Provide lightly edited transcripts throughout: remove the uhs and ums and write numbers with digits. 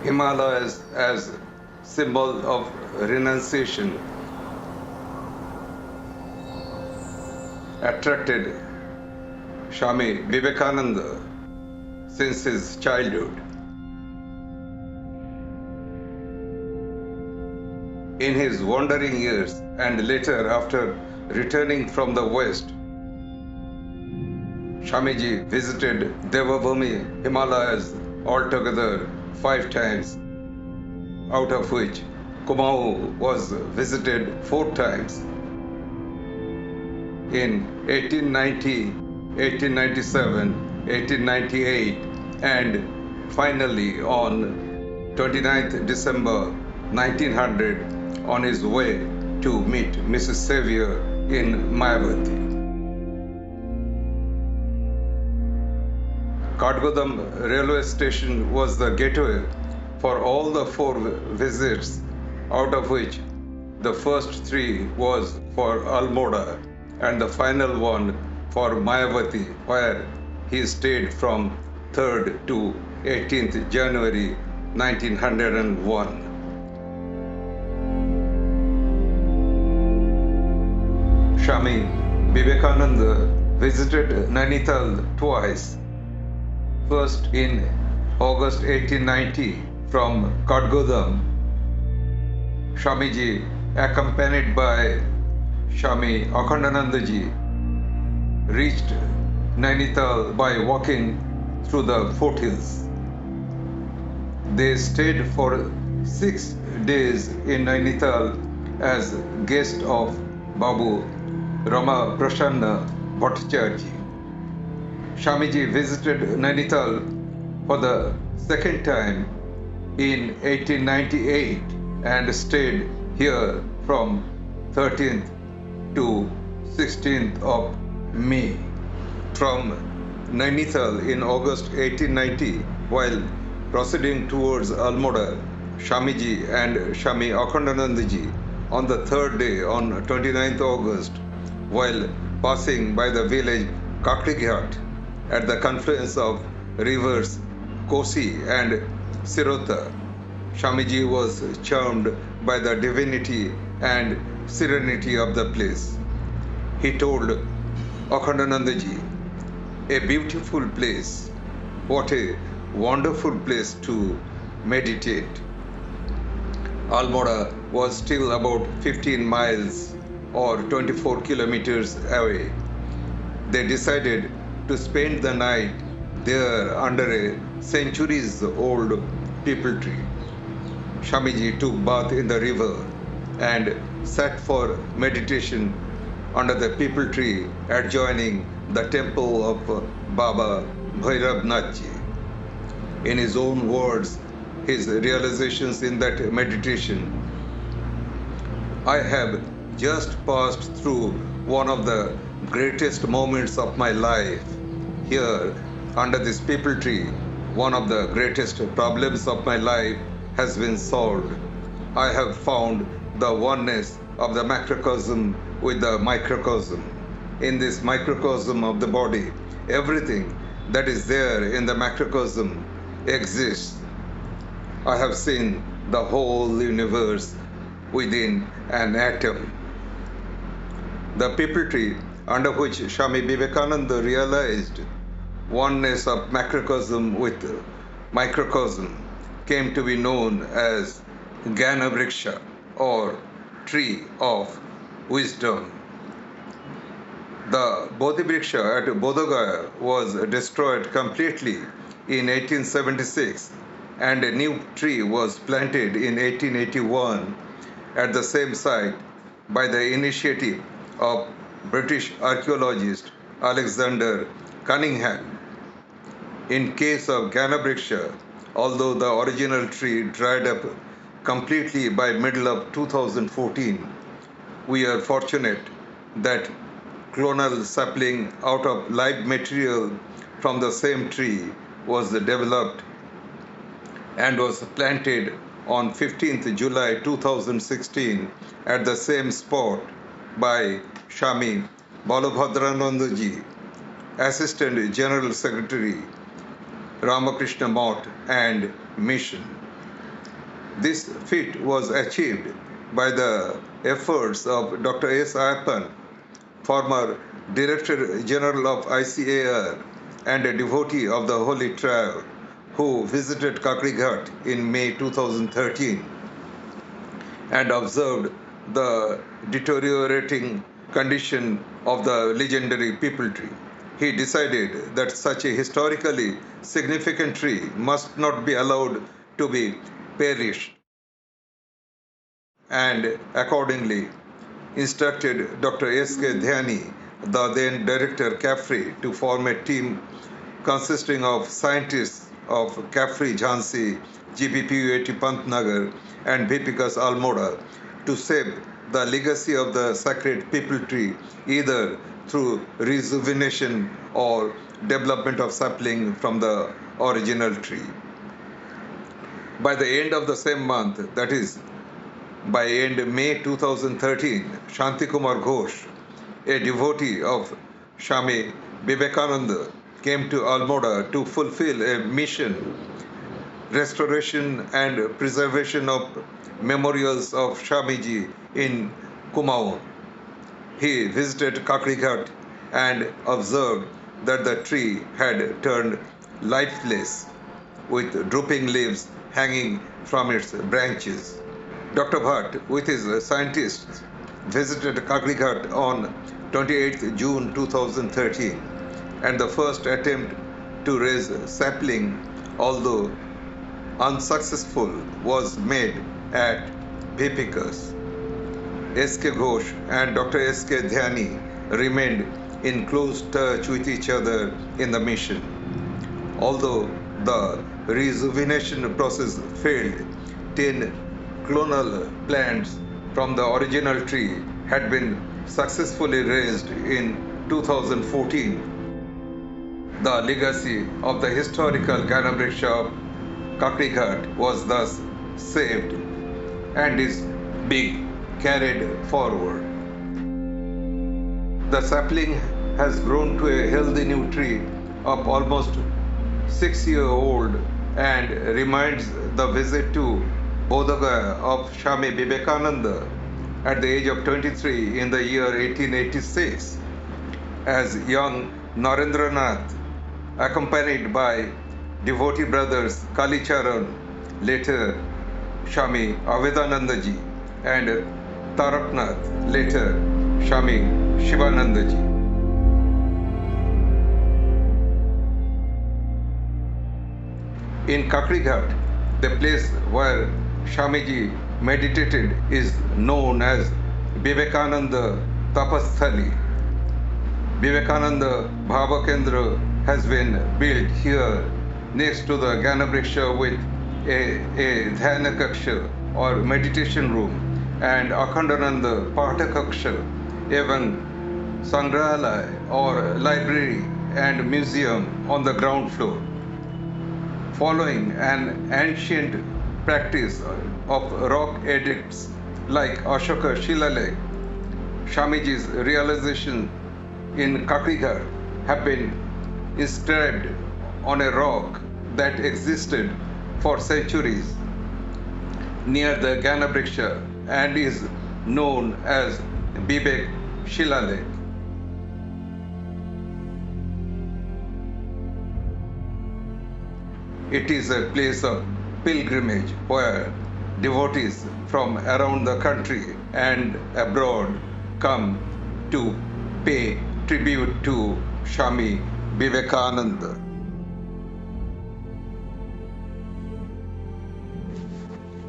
Himalayas as symbol of renunciation attracted Swami Vivekananda since his childhood. In his wandering years and later after returning from the West, Swamiji visited Devabhumi Himalayas altogether 5 times, out of which Kumaon was visited 4 times. In 1890, 1897, 1898, and finally on 29th December 1900 on his way to meet Mrs. Xavier in Mayavati. Katgodam railway station was the gateway for all the 4 visits, out of which the first 3 was for Almora and the final one for Mayavati, where he stayed from 3rd to 18th January 1901. Swami Vivekananda visited Nainital twice. First in August 1890 from Katgodam. Swamiji, accompanied by Swami Akhandanandaji, reached Nainital by walking through the foothills. They stayed for 6 days in Nainital as guest of Babu Ramakrishna Kutir. Swamiji visited Nainital for the second time in 1898 and stayed here from 13th to 16th of May. From Nainital in August 1890, while proceeding towards Almora, Swamiji and Swami Akhandanandaji on the 3rd day on 29th August, while passing by the village Kaklighat at the confluence of rivers Kosi and Sirota, Swamiji was charmed by the divinity and serenity of the place. He told Akhandanandaji, "A beautiful place, what a wonderful place to meditate." Almora was still about 15 miles or 24 kilometers away. They decided to spend the night there under a centuries-old peepal tree. Swamiji took bath in the river and sat for meditation under the peepal tree adjoining the temple of Baba Bhairavnathji. In his own words, his realizations in that meditation: "I have just passed through one of the greatest moments of my life. Here, under this peepal tree, one of the greatest problems of my life has been solved. I have found the oneness of the macrocosm with the microcosm. In this microcosm of the body, everything that is there in the macrocosm exists. I have seen the whole universe within an atom." The peepal tree under which Swami Vivekananda realized oneness of macrocosm with microcosm came to be known as Jnana Vriksha, or tree of wisdom. The Bodhi Vriksha at Bodhagaya was destroyed completely in 1876 and a new tree was planted in 1881 at the same site by the initiative of British archaeologist Alexander Cunningham. In case of Jnana Vriksha, although the original tree dried up completely by middle of 2014, we are fortunate that clonal sapling out of live material from the same tree was developed and was planted on 15th July 2016 at the same spot by Swami Balabhadranandaji, Assistant General Secretary, Ramakrishna Mutt and Mission. This feat was achieved by the efforts of Dr. S. Ayappan, former Director General of ICAR and a devotee of the Holy Trial, who visited Kakrighat in May 2013 and observed the deteriorating condition of the legendary peepal tree. He decided that such a historically significant tree must not be allowed to be perished, and accordingly instructed Dr. S.K. Dhyani, the then director CAFRI, to form a team consisting of scientists of CAFRI Jhansi, GPPUAT Pantnagar, and Bhipikas Almora to save the legacy of the sacred peepal tree either through rejuvenation or development of sapling from the original tree. By the end of the same month, that is, by end May 2013, Shanti Kumar Ghosh, a devotee of Swami Vivekananda, came to Almora to fulfill a mission, restoration and preservation of memorials of Swamiji in Kumaon. He visited Kakrighat and observed that the tree had turned lifeless, with drooping leaves hanging from its branches. Dr. Bhatt, with his scientists, visited Kakrighat on 28 June 2013, and the first attempt to raise sapling, although unsuccessful, was made at Bhipikas. S.K. Ghosh and Dr. S.K. Dhyani remained in close touch with each other in the mission. Although the rejuvenation process failed, 10 clonal plants from the original tree had been successfully raised in 2014. The legacy of the historical Ganabreksha of Kakrighat was thus saved and is being carried forward. The sapling has grown to a healthy new tree of almost 6-year-old and reminds the visit to Bodhagaya of Swami Vivekananda at the age of 23 in the year 1886, as young Narendranath, accompanied by devotee brothers Kalicharan, later Swami Avedanandaji, and Taraknath, later Swami Shivanandaji. In Kakrighat, the place where Swamiji meditated is known as Vivekananda Tapasthali. Vivekananda Bhava Kendra has been built here next to the Ganabreksha with a Dhyana Kaksha or meditation room and Akhandananda Pathakaksha, even Sangrahalaya or library and museum on the ground floor. Following an ancient practice of rock edicts like Ashoka Shilalekh, Swamiji's realization in Kakrighat have been inscribed on a rock that existed for centuries near the Ganabreksha and is known as Vivek Shilalekh. It is a place of pilgrimage where devotees from around the country and abroad come to pay tribute to Swami Vivekananda.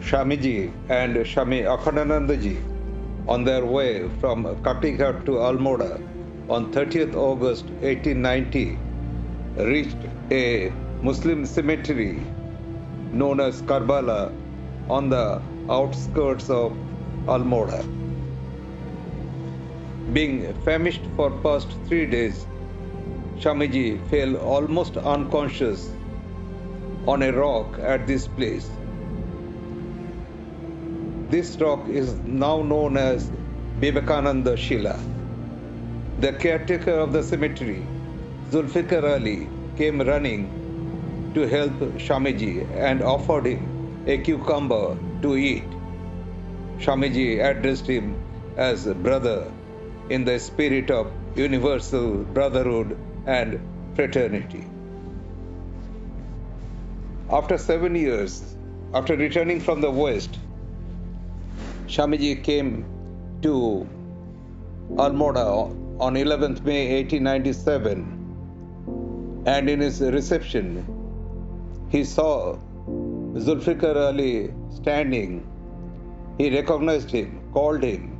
Swamiji and Swami Akhandanandaji, on their way from Kakrighat to Almora on 30th August 1890, reached a Muslim cemetery known as Karbala on the outskirts of Almora. Being famished for past 3 days, Swamiji fell almost unconscious on a rock at this place. This rock is now known as Vivekananda Shila. The caretaker of the cemetery, Zulfikar Ali, came running to help Swamiji and offered him a cucumber to eat. Swamiji addressed him as brother in the spirit of universal brotherhood and fraternity. After 7 years, after returning from the West, Swamiji came to Almora on 11th May 1897, and in his reception, he saw Zulfikar Ali standing. He recognized him, called him,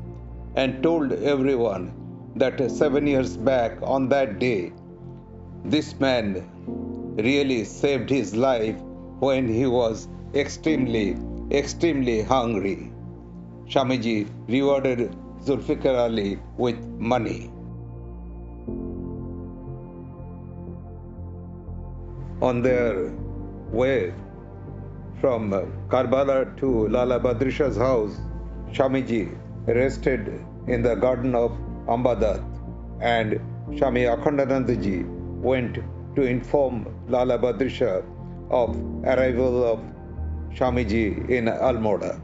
and told everyone that 7 years back on that day, this man really saved his life when he was extremely hungry. Swamiji rewarded Zulfikar Ali with money. On their way from Karbala to Lala Badrisha's house, Swamiji rested in the garden of Ambadat, and Swami Akhandanandaji went to inform Lala Badrisha of arrival of Swamiji in Almora.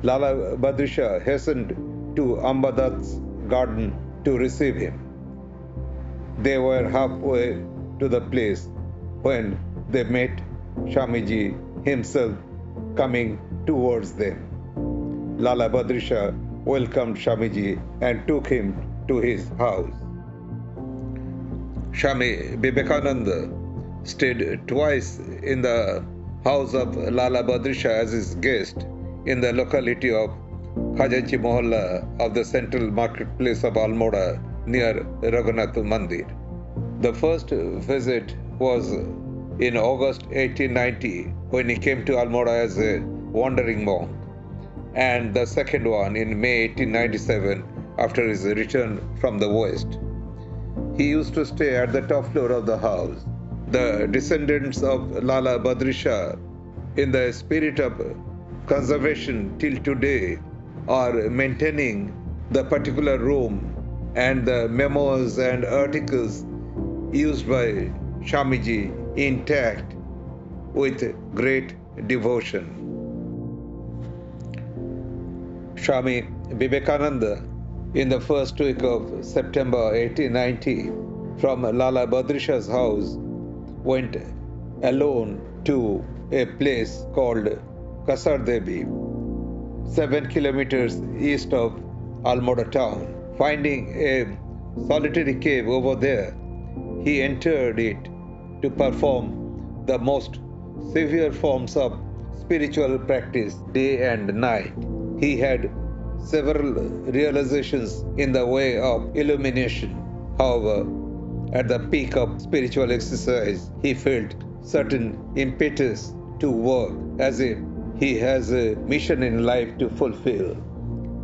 Lala Badrisha hastened to Ambadat's garden to receive him. They were halfway to the place when they met Swamiji himself coming towards them. Lala Badrisha welcomed Swamiji and took him to his house. Swami Vivekananda stayed twice in the house of Lala Badrisha as his guest in the locality of Khajanchi Mohalla of the central marketplace of Almora near Raghunath Mandir. The first visit was in August 1890 when he came to Almora as a wandering monk, and the second one in May 1897 after his return from the West. He used to stay at the top floor of the house. The descendants of Lala Badrisha, in the spirit of conservation till today, are maintaining the particular room and the memos and articles used by Swamiji intact with great devotion. Swami Vivekananda, in the first week of September 1890, from Lala Badrisha's house, went alone to a place called Kasardevi, 7 kilometers east of Almora town. Finding a solitary cave over there, he entered it to perform the most severe forms of spiritual practice day and night. He had several realizations in the way of illumination. However, at the peak of spiritual exercise, he felt certain impetus to work as if he has a mission in life to fulfill.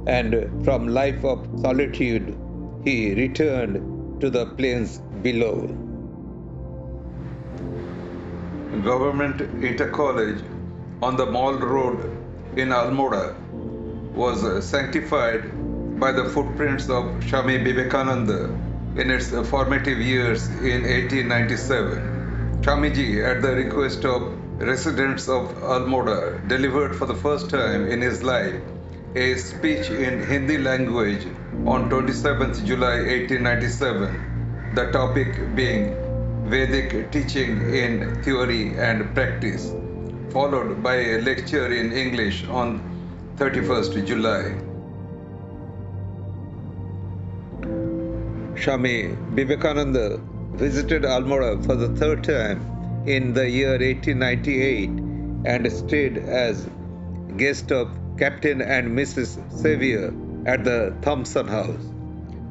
And from life of solitude, he returned to the plains below. Government Inter College on the Mall Road in Almora was sanctified by the footprints of Swami Vivekananda in its formative years in 1897. Swamiji, at the request of residents of Almora, delivered for the first time in his life a speech in Hindi language on 27th July 1897, the topic being Vedic teaching in theory and practice, followed by a lecture in English on 31st July. Swami Vivekananda visited Almora for the third time in the year 1898 and stayed as guest of Captain and Mrs. Xavier at the Thompson House.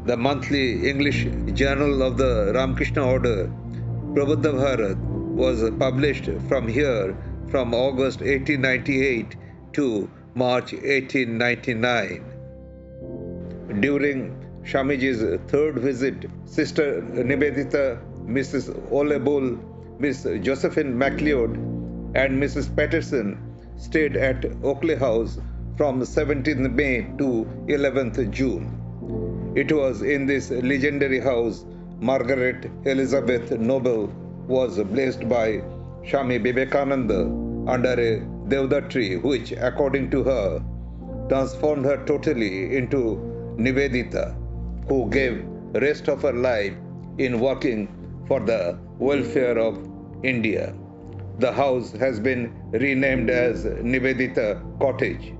The monthly English journal of the Ramakrishna Order, Prabuddha Bharat, was published from here from August 1898 to March 1899. During Swamiji's third visit, Sister Nivedita, Mrs. Olebull, Miss Josephine MacLeod, and Mrs. Patterson stayed at Oakley House from 17th May to 11th June. It was in this legendary house Margaret Elizabeth Noble was blessed by Swami Vivekananda under a Devda tree, which, according to her, transformed her totally into Nivedita, who gave rest of her life in working for the welfare of India. The house has been renamed as Nivedita Cottage.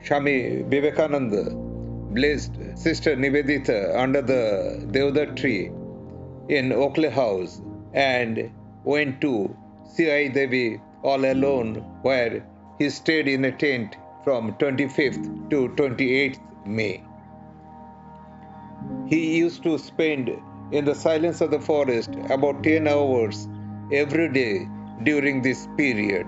Swami Vivekananda blessed Sister Nivedita under the Devda tree in Oakley House and went to C.I. Devi all alone, where he stayed in a tent from 25th to 28th May. He used to spend in the silence of the forest about 10 hours every day during this period.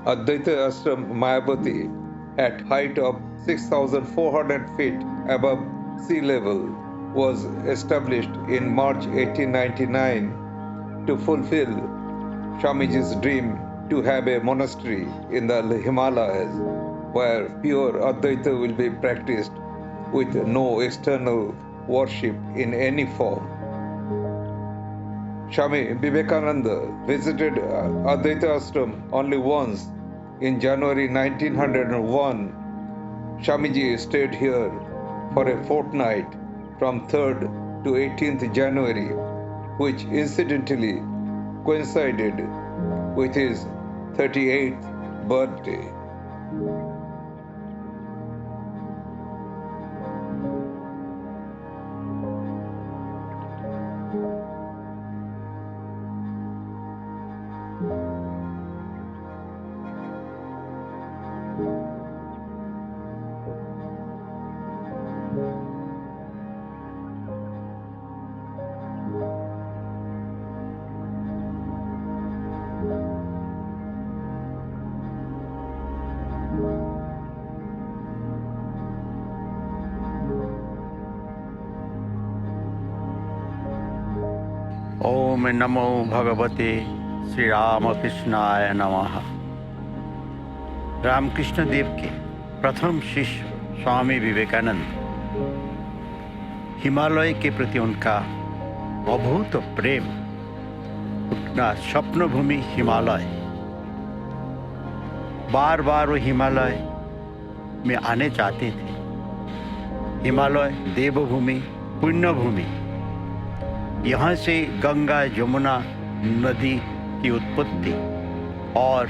Advaita Ashram Mayavati, at height of 6,400 feet above sea level, was established in March 1899 to fulfill Swamiji's dream to have a monastery in the Himalayas where pure Advaita will be practiced with no external worship in any form. Swami Vivekananda visited Advaita Ashram only once in January 1901. Swamiji stayed here for a fortnight from 3rd to 18th January, which incidentally coincided with his 38th birthday. ओम नमो भगवते श्री रामकृष्णाय नमः। रामकृष्ण देव के प्रथम शिष्य स्वामी विवेकानंद, हिमालय के प्रति उनका अभूत प्रेम, उनका स्वप्न भूमि हिमालय, बार बार वो हिमालय में आने चाहते थे। हिमालय देवभूमि, पुण्य भूमि, यहाँ से गंगा यमुना नदी की उत्पत्ति और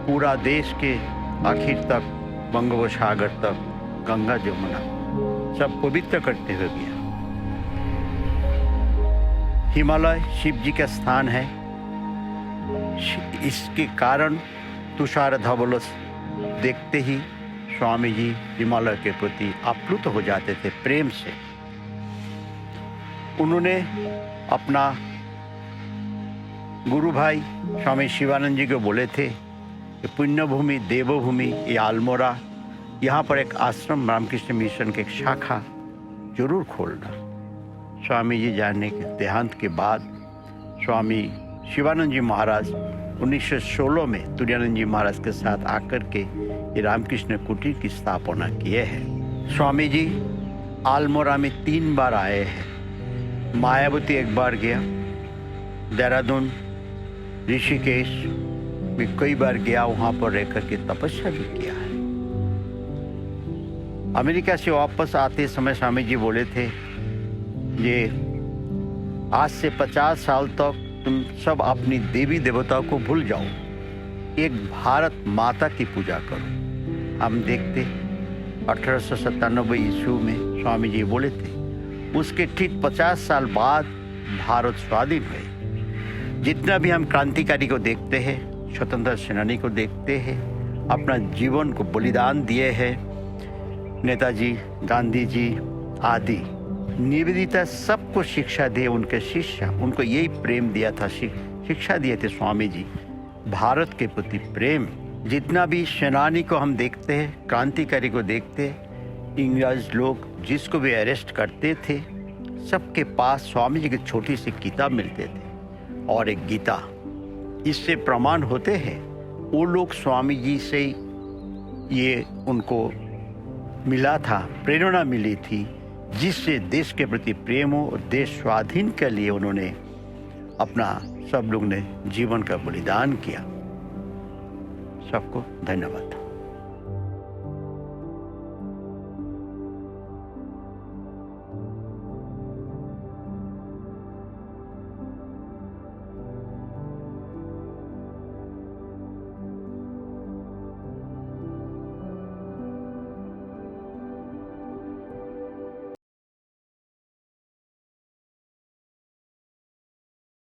पूरा देश के आखिर तक बंगोपसागर तक गंगा यमुना सब पवित्र करते हुए गया। हिमालय शिव जी का स्थान है। इसके कारण तुषार धवलस देखते ही स्वामी जी हिमालय के प्रति आप्लुत हो जाते थे प्रेम से। उन्होंने अपना गुरु भाई स्वामी शिवानंद जी को बोले थे कि पुण्य भूमि देवभूमि ये आलमोरा, यहाँ पर एक आश्रम रामकृष्ण मिशन की एक शाखा जरूर खोलना। स्वामी जी जाने के देहांत के बाद स्वामी शिवानंद जी महाराज 1916 में तुरानंद जी महाराज के साथ आकर के ये रामकृष्ण कुटीर की स्थापना किए हैं। स्वामी जी आलमोरा में 3 बार आए हैं। मायावती एक बार गया, देहरादून, ऋषिकेश भी कई बार गया, वहाँ पर रहकर के तपस्या भी किया है। अमेरिका से वापस आते समय स्वामी जी बोले थे, ये आज से 50 साल तक तुम सब अपनी देवी देवताओं को भूल जाओ, एक भारत माता की पूजा करो। हम देखते 1897 ईस्वी में स्वामी जी बोले थे। उसके ठीक 50 साल बाद भारत स्वाधीन हुए। जितना भी हम क्रांतिकारी को देखते हैं, स्वतंत्रता सेनानी को देखते हैं, अपना जीवन को बलिदान दिए हैं, नेताजी, गांधी जी आदि, निवेदिता सबको शिक्षा दे। उनके शिष्य, उनको यही प्रेम दिया था, शिक्षा दिए थे स्वामी जी, भारत के प्रति प्रेम। जितना भी सेनानी को हम देखते हैं, क्रांतिकारी को देखते हैं, इंग्रज लोग जिसको भी अरेस्ट करते थे, सबके पास स्वामी जी की छोटी सी किताब मिलते थे और एक गीता। इससे प्रमाण होते हैं वो लोग स्वामी जी से ये उनको मिला था, प्रेरणा मिली थी, जिससे देश के प्रति प्रेम हो और देश स्वाधीन के लिए उन्होंने अपना सब लोग ने जीवन का बलिदान किया। सबको धन्यवाद।